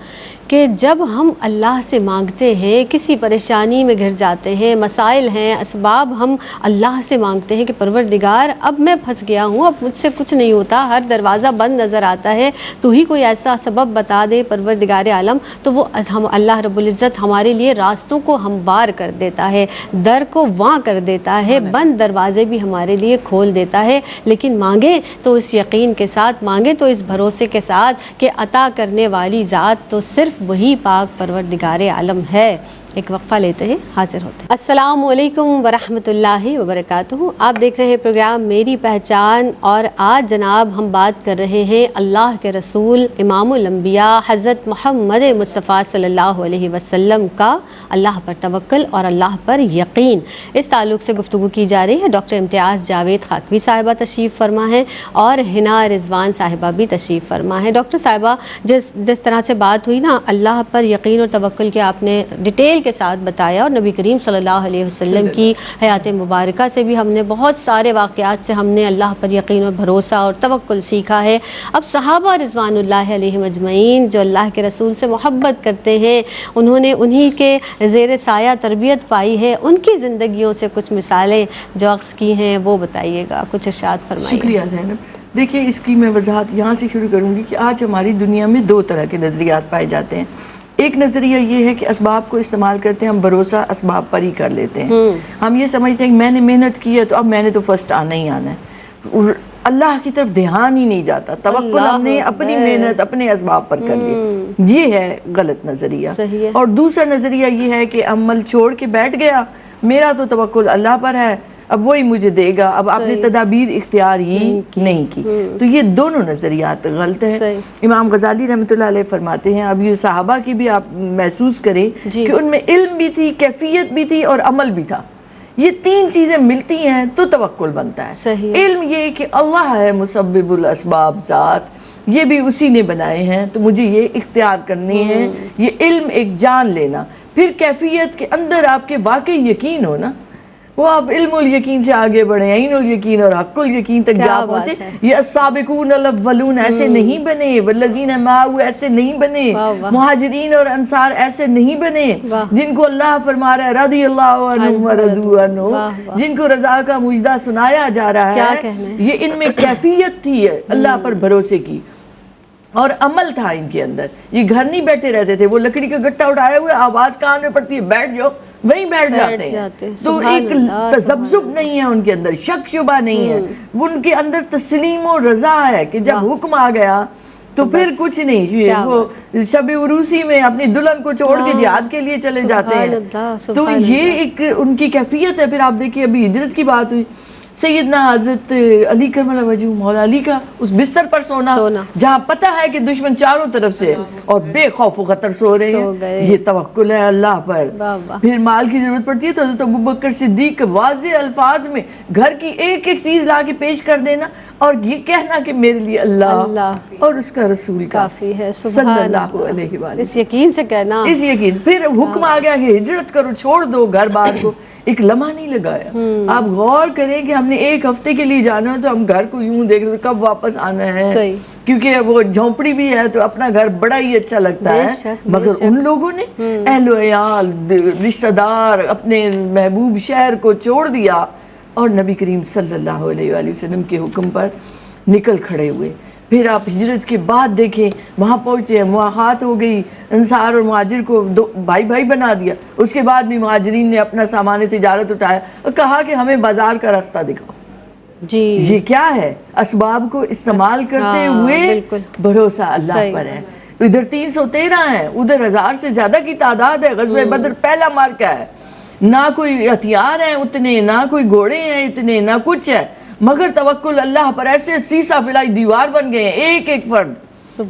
کہ جب ہم اللہ سے مانگتے ہیں، کسی پریشانی میں گھر جاتے ہیں، مسائل ہیں، اسباب ہم اللہ سے مانگتے ہیں کہ پروردگار اب میں پھنس گیا ہوں، اب مجھ سے کچھ نہیں ہوتا، ہر دروازہ بند نظر آتا ہے، تو ہی کوئی ایسا سبب بتا دے پروردگار عالم، تو وہ ہم اللہ رب العزت ہمارے لیے راستوں کو ہموار کر دیتا ہے، در کو واں کر دیتا ہے، بند دروازے بھی ہمارے لیے کھول دیتا ہے. لیکن مانگیں تو اس یقین کے ساتھ، مانگیں تو اس بھروسے کے ساتھ کہ عطا کرنے والی ذات تو صرف وہی پاک پروردگار عالم ہے. ایک وقفہ لیتے ہیں، حاضر ہوتے ہیں. السلام علیکم ورحمۃ اللہ وبرکاتہ. آپ دیکھ رہے ہیں پروگرام میری پہچان، اور آج جناب ہم بات کر رہے ہیں اللہ کے رسول امام الانبیاء حضرت محمد مصطفیٰ صلی اللہ علیہ وسلم کا اللہ پر توکل اور اللہ پر یقین. اس تعلق سے گفتگو کی جا رہی ہے. ڈاکٹر امتیاز جاوید خاکوی صاحبہ تشریف فرما ہیں اور حنا رضوان صاحبہ بھی تشریف فرما ہیں. ڈاکٹر صاحبہ، جس طرح سے بات ہوئی نا اللہ پر یقین اور توکل کے، آپ نے ڈیٹیل کے ساتھ بتایا، اور نبی کریم صلی اللہ علیہ وسلم کی حیات مبارکہ سے بھی ہم نے بہت سارے واقعات سے ہم نے اللہ پر یقین اور بھروسہ اور توکل سیکھا ہے. اب صحابہ رضوان اللہ علیہم اجمعین جو اللہ کے رسول سے محبت کرتے ہیں، انہوں نے انہی کے زیر سایہ تربیت پائی ہے، ان کی زندگیوں سے کچھ مثالیں جو عکس کی ہیں وہ بتائیے گا، کچھ ارشاد فرمائیے. شکریہ زینب. دیکھیے، اس کی میں وضاحت یہاں سے شروع کروں گی کہ آج ہماری دنیا میں دو طرح کے نظریات پائے جاتے ہیں. ایک نظریہ یہ ہے کہ اسباب کو استعمال کرتے ہیں، ہم بھروسہ اسباب پر ہی کر لیتے ہیں. ہم یہ سمجھتے ہیں کہ میں نے محنت کی ہے تو اب میں نے تو فرسٹ آنا ہی آنا ہے. اللہ کی طرف دھیان ہی نہیں جاتا. توکل ہم نے اپنی محنت اپنے اسباب پر کر لی. یہ ہے غلط نظریہ. اور دوسرا نظریہ یہ ہے کہ عمل چھوڑ کے بیٹھ گیا، میرا تو توکل اللہ پر ہے، اب وہی مجھے دے گا، اب آپ نے تدابیر اختیار ہی نہیں کی. تو یہ دونوں نظریات غلط ہیں. امام غزالی رحمۃ اللہ علیہ فرماتے ہیں، اب یہ صحابہ کی بھی آپ محسوس کریں کہ ان میں علم بھی تھی، کیفیت بھی تھی اور عمل بھی تھا. یہ تین چیزیں ملتی ہیں تو توکل بنتا ہے. علم یہ کہ اللہ ہے مسبب الاسباب ذات، یہ بھی اسی نے بنائے ہیں تو مجھے یہ اختیار کرنی ہے. یہ علم ایک جان لینا. پھر کیفیت کے اندر آپ کے واقعی یقین ہو نا، وہ آپ علم الیقین سے آگے بڑھیں، عین الیقین اور حق الیقین تک جا پہنچے. یہ السابقون الاولون ایسے نہیں بنے، والذین معہ ایسے نہیں بنے، مہاجرین اور انصار ایسے نہیں بنے جن کو اللہ فرما رہا ہے رضی اللہ عنہم ورضوا عنہ، جن کو رضا کا مجدہ سنایا جا رہا ہے. یہ ان میں کیفیت تھی اللہ پر بھروسے کی، اور عمل تھا ان کے اندر. یہ گھر نہیں بیٹھے رہتے تھے، وہ لکڑی کا گٹا اٹھائے ہوئے، آواز کان میں پڑتی ہے بیٹھ جاؤ، وہیں بیٹھ جاتے ہیں. تو ایک تذبذب نہیں ہے ان کے اندر، شک شبہ نہیں ہے. ان کے اندر تسلیم و رضا ہے کہ جب حکم آ گیا تو پھر کچھ نہیں. وہ شب عروسی میں اپنی دلہن کو چھوڑ کے جہاد کے لیے چلے جاتے ہیں. تو یہ ایک ان کی کیفیت ہے. پھر آپ دیکھیے ابھی ہجرت کی بات ہوئی، سیدنا حضرت علی کرم اللہ وجہ مولا علی کا اس بستر پر سونا جہاں پتہ ہے کہ دشمن چاروں طرف سے اور بے خوف و خطر سو رہے ہیں، یہ توکل ہے اللہ پر. پھر مال کی ضرورت پڑتی ہے تو حضرت ابوبکر صدیق واضح الفاظ میں گھر کی ایک ایک چیز لا کے پیش کر دینا اور یہ کہنا کہ میرے لیے اللہ اور اس کا رسول کافی ہے صلی اللہ علیہ وآلہ. اس یقین سے کہنا، اس یقین. پھر حکم آ گیا کہ ہجرت کرو، چھوڑ دو گھر بار کو. ایک لمحہ نہیں لگایا. آپ غور کریں کہ ہم نے ایک ہفتے کے لیے جانا ہے تو ہم گھر کو یوں دیکھ رہے کب واپس آنا ہے، کیونکہ وہ جھونپڑی بھی ہے تو اپنا گھر بڑا ہی اچھا لگتا ہے. مگر ان لوگوں نے اہل و عیال، رشتہ دار، اپنے محبوب شہر کو چھوڑ دیا اور نبی کریم صلی اللہ علیہ وآلہ وسلم کے حکم پر نکل کھڑے ہوئے. پھر آپ ہجرت کے بعد دیکھیں وہاں پہنچے، مواخات ہو گئی، انصار اور مہاجر کو بھائی بھائی بنا دیا. اس کے بعد بھی مہاجرین نے اپنا سامان تجارت اٹھایا اور کہا کہ ہمیں بازار کا راستہ دکھاؤ. یہ کیا ہے؟ اسباب کو استعمال کرتے ہوئے بھروسہ اللہ پر ہے. ادھر 313 ہیں، ادھر 1000 سے زیادہ کی تعداد ہے. غزوہ بدر پہلا مارکہ ہے، نہ کوئی ہتھیار ہیں اتنے، نہ کوئی گھوڑے ہیں اتنے، نہ کچھ ہے، مگر توکل اللہ پر. ایسے سیسا فلائی دیوار بن گئے ہیں ایک ایک فرد.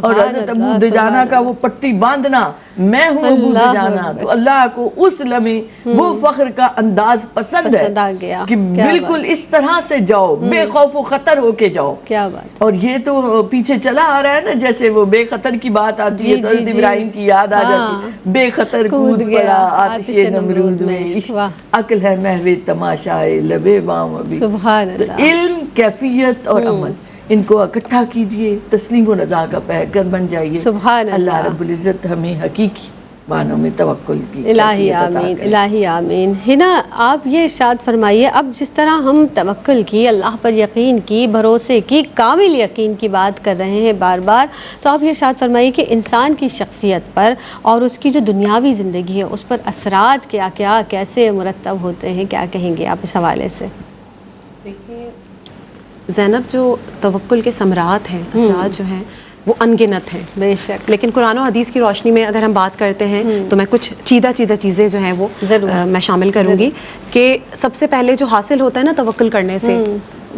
اور حضرت ابو دجانہ کا وہ پٹی باندھنا، میں ہوں ابو دجانہ، تو اللہ کو اس لمحے وہ فخر کا انداز پسند ہے کہ بالکل اس طرح سے جاؤ، بے خوف و خطر ہو کے جاؤ. اور یہ تو پیچھے چلا آ رہا ہے نا، جیسے وہ بے خطر کی بات آتی ہے تو حضرت ابراہیم کی یاد آ جاتی ہے. بے خطر کود پڑا آتش نمرود میں، عقل ہے محو تماشائے لبے بام ابھی. علم، کیفیت اور عمل، ان کو اکٹھا کیجئے، تسلیم و رضا کا پیکر بن جائیے. سبحان اللہ رب العزت ہمیں حقیقی معنوں میں توکل کی الہی آمین، الہی آمین. ہنا آپ یہ ارشاد فرمائیے، اب جس طرح ہم توکل کی، اللہ پر یقین کی، بھروسے کی، کامل یقین کی بات کر رہے ہیں بار بار، تو آپ یہ ارشاد فرمائیے کہ انسان کی شخصیت پر اور اس کی جو دنیاوی زندگی ہے اس پر اثرات کیا کیا کیسے مرتب ہوتے ہیں، کیا کہیں گے آپ اس حوالے سے؟ دیکھیے زینب، جو توکل کے ثمرات ہیں، اثرات جو ہیں وہ ان گنت ہیں بے شک، لیکن قرآن و حدیث کی روشنی میں اگر ہم بات کرتے ہیں تو میں کچھ چیدہ چیزیں جو ہیں وہ میں شامل کروں گی کہ سب سے پہلے جو حاصل ہوتا ہے نا توکل کرنے سے،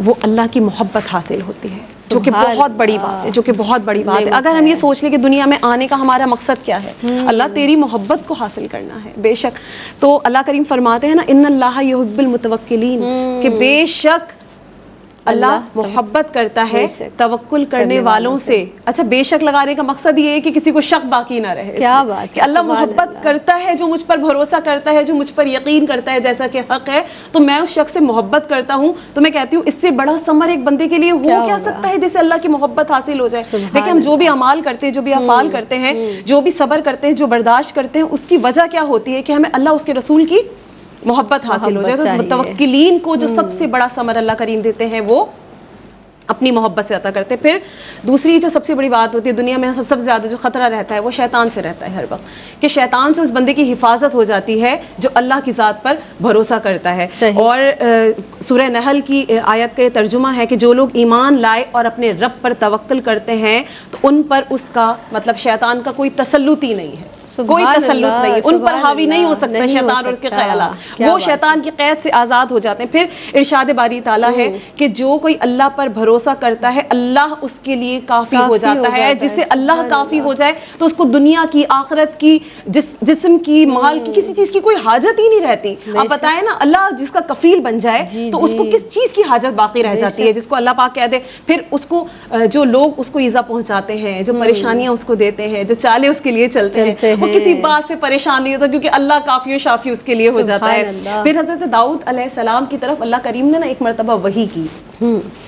وہ اللہ کی محبت حاصل ہوتی ہے، جو کہ بہت بڑی بات ہے، جو کہ بہت بڑی بات ہے. اگر ہم یہ سوچ لیں کہ دنیا میں آنے کا ہمارا مقصد کیا ہے، اللہ تیری محبت کو حاصل کرنا ہے، بے شک. تو اللہ کریم فرماتے ہیں نا ان اللہ یحب المتوکلین، کہ بے شک اللہ محبت کرتا ہے توکل کرنے والوں سے. اچھا، بے شک لگانے کا مقصد یہ ہے کہ کسی کو شک باقی نہ رہے. کیا بات کہ اللہ محبت کرتا ہے جو مجھ پر بھروسہ کرتا ہے، جو مجھ پر یقین کرتا ہے جیسا کہ حق ہے، تو میں اس شخص سے محبت کرتا ہوں. تو میں کہتی ہوں اس سے بڑا ثمر ایک بندے کے لیے ہو کیا سکتا ہے جسے اللہ کی محبت حاصل ہو جائے. دیکھیں ہم جو بھی اعمال کرتے ہیں، جو بھی افعال کرتے ہیں، جو بھی صبر کرتے ہیں، جو برداشت کرتے ہیں، اس کی وجہ کیا ہوتی ہے کہ ہمیں اللہ اس کے رسول کی محبت حاصل ہو جائے. تو متوکلین کو جو سب سے بڑا ثمر اللہ کریم دیتے ہیں وہ اپنی محبت سے عطا کرتے. پھر دوسری جو سب سے بڑی بات ہوتی ہے دنیا میں سب سے زیادہ جو خطرہ رہتا ہے وہ شیطان سے رہتا ہے ہر وقت، کہ شیطان سے اس بندے کی حفاظت ہو جاتی ہے جو اللہ کی ذات پر بھروسہ کرتا ہے. اور سورہ نحل کی آیت کا یہ ترجمہ ہے کہ جو لوگ ایمان لائے اور اپنے رب پر توکل کرتے ہیں تو ان پر اس کا مطلب شیطان کا کوئی تسلط ہی نہیں ہے، کوئی تسلط نہیں ہے، ان پر حاوی نہیں ہو سکتا شیطان اور اس کے خیالات، وہ شیطان کی قید سے آزاد ہو جاتے ہیں. پھر ارشاد باری تعالیٰ ہے کہ جو کوئی اللہ پر بھروسہ کرتا ہے اللہ اس کے لیے کافی ہو جاتا ہے. جس سے اللہ کافی ہو جائے تو اس کو دنیا کی، آخرت کی، جسم کی، مال کی، کسی چیز کی کوئی حاجت ہی نہیں رہتی. آپ بتائیں نا، اللہ جس کا کفیل بن جائے تو اس کو کس چیز کی حاجت باقی رہ جاتی ہے، جس کو اللہ پاک کہہ دے. پھر اس کو جو لوگ اس کو ایذا پہنچاتے ہیں، جو پریشانیاں اس کو دیتے ہیں، جو چالے اس کے لیے چلتے ہیں، وہ کسی بات سے پریشان نہیں ہوتا کیونکہ اللہ کافی و شافی اس کے لیے ہو جاتا ہے. پھر حضرت داؤد علیہ السلام کی طرف اللہ کریم نے نا ایک مرتبہ وحی کی،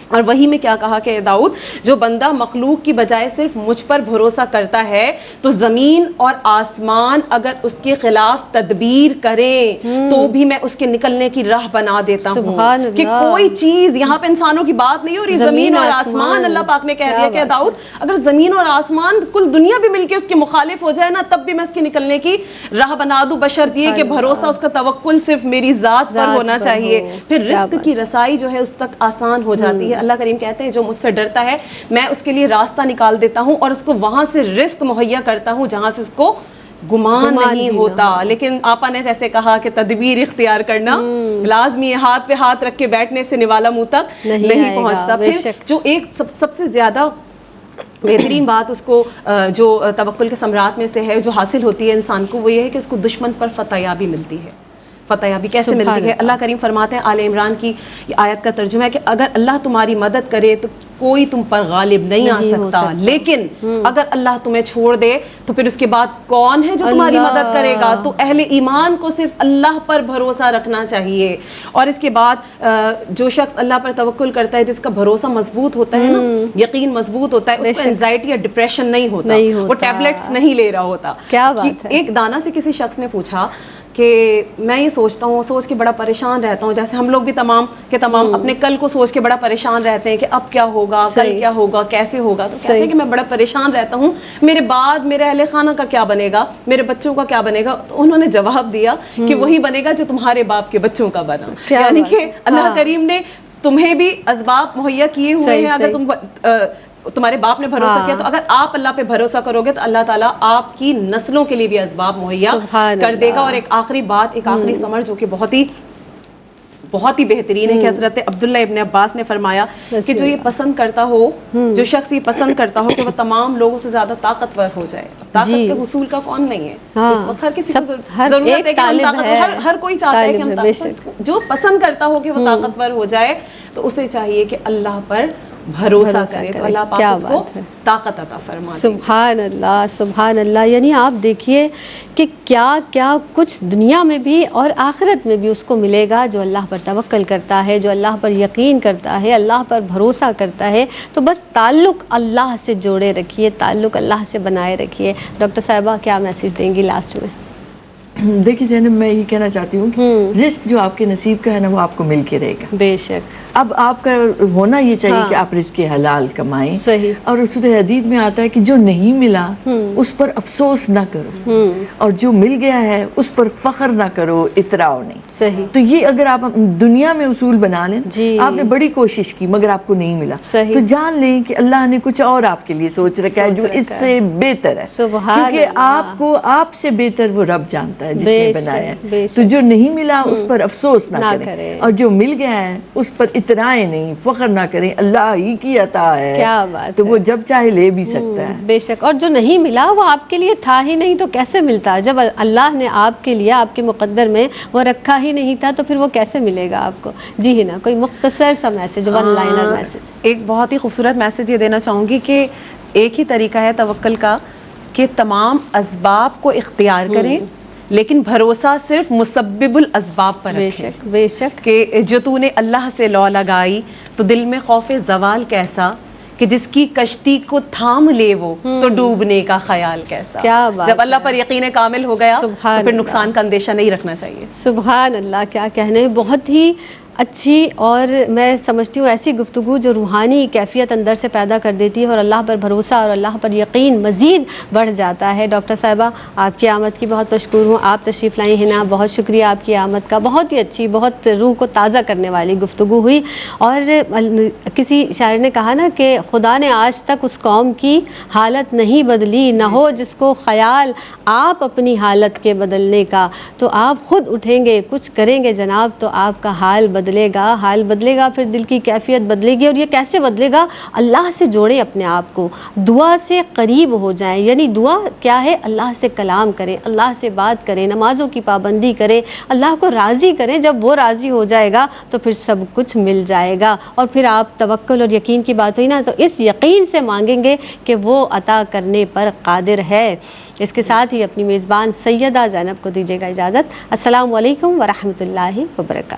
اور وحی میں کیا کہا کہ داؤد، جو بندہ مخلوق کی بجائے صرف مجھ پر بھروسہ کرتا ہے تو زمین اور آسمان اگر اس کے خلاف تدبیر کریں تو بھی میں اس کے نکلنے کی راہ بنا دیتا ہوں. کہ کوئی چیز یہاں پہ انسانوں کی بات نہیں ہو رہی، زمین اور آسمان اللہ پاک نے کہہ دیا کہ داؤد اگر زمین اور آسمان کل دنیا بھی مل کے اس کے مخالف ہو جائے نا تب بھی میں اس کے نکلنے کی راہ بنا دوں، بشرط یہ کہ بھروسہ اس کا توکل صرف میری ذات پر ہونا چاہیے. پھر رزق کی رسائی جو ہے اس تک آسان ہو جاتی ہے. اللہ کریم کہتے ہیں جو مجھ سے ڈرتا ہے میں اس کے لیے راستہ نکال دیتا ہوں اور اس کو وہاں سے رزق مہیا کرتا ہوں جہاں سے اس کو گمان نہیں ہوتا. لیکن آپا نے جیسے کہا کہ تدبیر اختیار کرنا لازمی ہے، ہاتھ پہ ہاتھ رکھ کے بیٹھنے سے نوالا منہ تک نہیں پہنچتا. پھر جو ایک سب سے زیادہ بہترین بات اس کو جو توکل کے ثمرات میں سے ہے جو حاصل ہوتی ہے انسان کو، وہ یہ ہے کہ اس کو دشمن پر فتح یابی ملتی ہے. فتح یابی کیسے ملتی ہے؟ اللہ کریم فرماتے ہیں آل عمران کی یہ آیت کا ترجمہ ہے کہ اگر اللہ تمہاری مدد کرے تو کوئی تم پر غالب نہیں آ سکتا، لیکن اگر اللہ تمہیں چھوڑ دے تو پھر اس کے بعد کون ہے جو تمہاری مدد کرے گا؟ تو اہل ایمان کو صرف اللہ پر بھروسہ رکھنا چاہیے. اور اس کے بعد جو شخص اللہ پر توکل کرتا ہے، جس کا بھروسہ مضبوط ہوتا ہے نا، یقین مضبوط ہوتا ہے، اس کو انزائٹی یا ڈپریشن نہیں ہوتا، وہ ٹیبلٹس نہیں لے رہا ہوتا. کیا بات ہے. ایک دانا سے کسی شخص نے پوچھا کہ میں یہ سوچتا ہوں، سوچ کے بڑا پریشان رہتا ہوں، جیسے ہم لوگ بھی تمام اپنے کل کو سوچ کے بڑا پریشان رہتے ہیں کہ اب کیا ہوگا، کل کیا ہوگا، کیسے ہوگا. تو کہتے ہیں کہ میں بڑا پریشان رہتا ہوں، میرے بعد میرے اہل خانہ کا کیا بنے گا، میرے بچوں کا کیا بنے گا. تو انہوں نے جواب دیا کہ وہی بنے گا جو تمہارے باپ کے بچوں کا بنا. یعنی کہ اللہ کریم نے تمہیں بھی اسباب مہیا کیے ہوئے ہیں، اگر تمہارے باپ نے بھروسہ کیا تو اگر آپ اللہ پہ بھروسہ کرو گے تو اللہ تعالیٰ آپ کی نسلوں کے لیے بھی اسباب مہیا کر دے گا. اور ایک آخری بات، ایک آخری سمر جو کہ بہت ہی بہترین ہے کہ حضرت عبداللہ ابن عباس نے فرمایا کہ جو یہ پسند کرتا ہو، جو شخص یہ پسند کرتا ہو کہ وہ تمام لوگوں سے زیادہ طاقتور ہو جائے. طاقت کے حصول کا کون نہیں ہے اس وقت؟ ہر کسی کو ضرورت ہے کہ ہم طاقتور، ہر کوئی چاہتا ہے کہ ہم طاقتور. جو پسند کرتا ہو کہ وہ طاقتور ہو جائے تو اسے چاہیے کہ اللہ پر بھروسہ کرے تو اللہ کیا پاک اس کو بات ہے، طاقت عطا فرما دے. سبحان اللہ سبحان اللہ. یعنی آپ دیکھیے کہ کیا کیا کچھ دنیا میں بھی اور آخرت میں بھی اس کو ملے گا جو اللہ پر توکل کرتا ہے، جو اللہ پر یقین کرتا ہے، اللہ پر بھروسہ کرتا ہے. تو بس تعلق اللہ سے جوڑے رکھیے، تعلق اللہ سے بنائے رکھیے. ڈاکٹر صاحبہ کیا میسیج دیں گی لاسٹ میں؟ دیکھیے زینب، میں یہ کہنا چاہتی ہوں کہ رزق جو آپ کے نصیب کا ہے نا وہ آپ کو مل کے رہے گا. بے شک. اب آپ کا ہونا یہ چاہیے کہ آپ رزق حلال کمائیں. صحیح. اور سورہ حدید میں آتا ہے کہ جو نہیں ملا اس پر افسوس نہ کرو، اور جو مل گیا ہے اس پر فخر نہ کرو، اتراؤ نہیں. صحیح. تو یہ اگر آپ دنیا میں اصول بنا لیں، جی. آپ نے بڑی کوشش کی مگر آپ کو نہیں ملا، صحیح. تو جان لیں کہ اللہ نے کچھ اور آپ کے لیے سوچ رکھا ہے جو اس سے بہتر ہے. سبحان کیونکہ اللہ. آپ کو آپ سے بہتر وہ رب جانتا ہے جس بے نے شک، بنایا بے ہے. شک. تو جو نہیں ملا اس پر افسوس نہ نہ کریں، کریں. اور جو مل گیا ہے اس پر اترائیں نہیں، فخر نہ کریں. اللہ ہی کی عطا ہے، کیا بات تو ہے. وہ جب چاہے لے بھی سکتا ہے. بے شک. اور جو نہیں ملا وہ آپ کے لیے تھا ہی نہیں تو کیسے ملتا؟ جب اللہ نے آپ کے لیے آپ کے مقدر میں وہ رکھا ہی نہیں تھا تو پھر وہ کیسے ملے گا آپ کو؟ جی ہی نا، کوئی مختصر سا میسج، ون لائنر میسج. ایک بہت ہی خوبصورت میسج یہ دینا چاہوں گی کہ ایک ہی طریقہ ہے توکل کا کہ تمام اسباب کو اختیار کریں لیکن بھروسہ صرف مسبب الاسباب پر رکھیں. بے شک بے شک. کہ جو تو نے اللہ سے لو لگائی تو دل میں خوف زوال کیسا، کہ جس کی کشتی کو تھام لے وہ تو ڈوبنے کا خیال کیسا. کیا بات جب اللہ پر یقین کامل ہو گیا تو سبحان پھر اللہ. نقصان کا اندیشہ نہیں رکھنا چاہیے. سبحان اللہ. کیا کہنے، بہت ہی اچھی اور میں سمجھتی ہوں ایسی گفتگو جو روحانی کیفیت اندر سے پیدا کر دیتی ہے اور اللہ پر بھروسہ اور اللہ پر یقین مزید بڑھ جاتا ہے. ڈاکٹر صاحبہ آپ کی آمد کی بہت مشکور ہوں. آپ تشریف لائی ہیں نا، بہت شکریہ آپ کی آمد کا. بہت ہی اچھی، بہت روح کو تازہ کرنے والی گفتگو ہوئی. اور کسی شاعر نے کہا نا کہ خدا نے آج تک اس قوم کی حالت نہیں بدلی، نہ ہو جس کو خیال آپ اپنی حالت کے بدلنے کا. تو آپ خود اٹھیں گے، کچھ کریں گے جناب تو آپ کا حال بدلے گا. حال بدلے گا، پھر دل کی کیفیت بدلے گی. اور یہ کیسے بدلے گا؟ اللہ سے جوڑیں اپنے آپ کو، دعا سے قریب ہو جائیں. یعنی دعا کیا ہے؟ اللہ سے کلام کریں، اللہ سے بات کریں، نمازوں کی پابندی کریں، اللہ کو راضی کریں. جب وہ راضی ہو جائے گا تو پھر سب کچھ مل جائے گا. اور پھر آپ توکل اور یقین کی بات ہوئی نا، تو اس یقین سے مانگیں گے کہ وہ عطا کرنے پر قادر ہے. اس کے ساتھ ہی اپنی میزبان سیدہ زینب کو دیجیے گا اجازت. السلام علیکم ورحمۃ اللہ وبرکاتہ.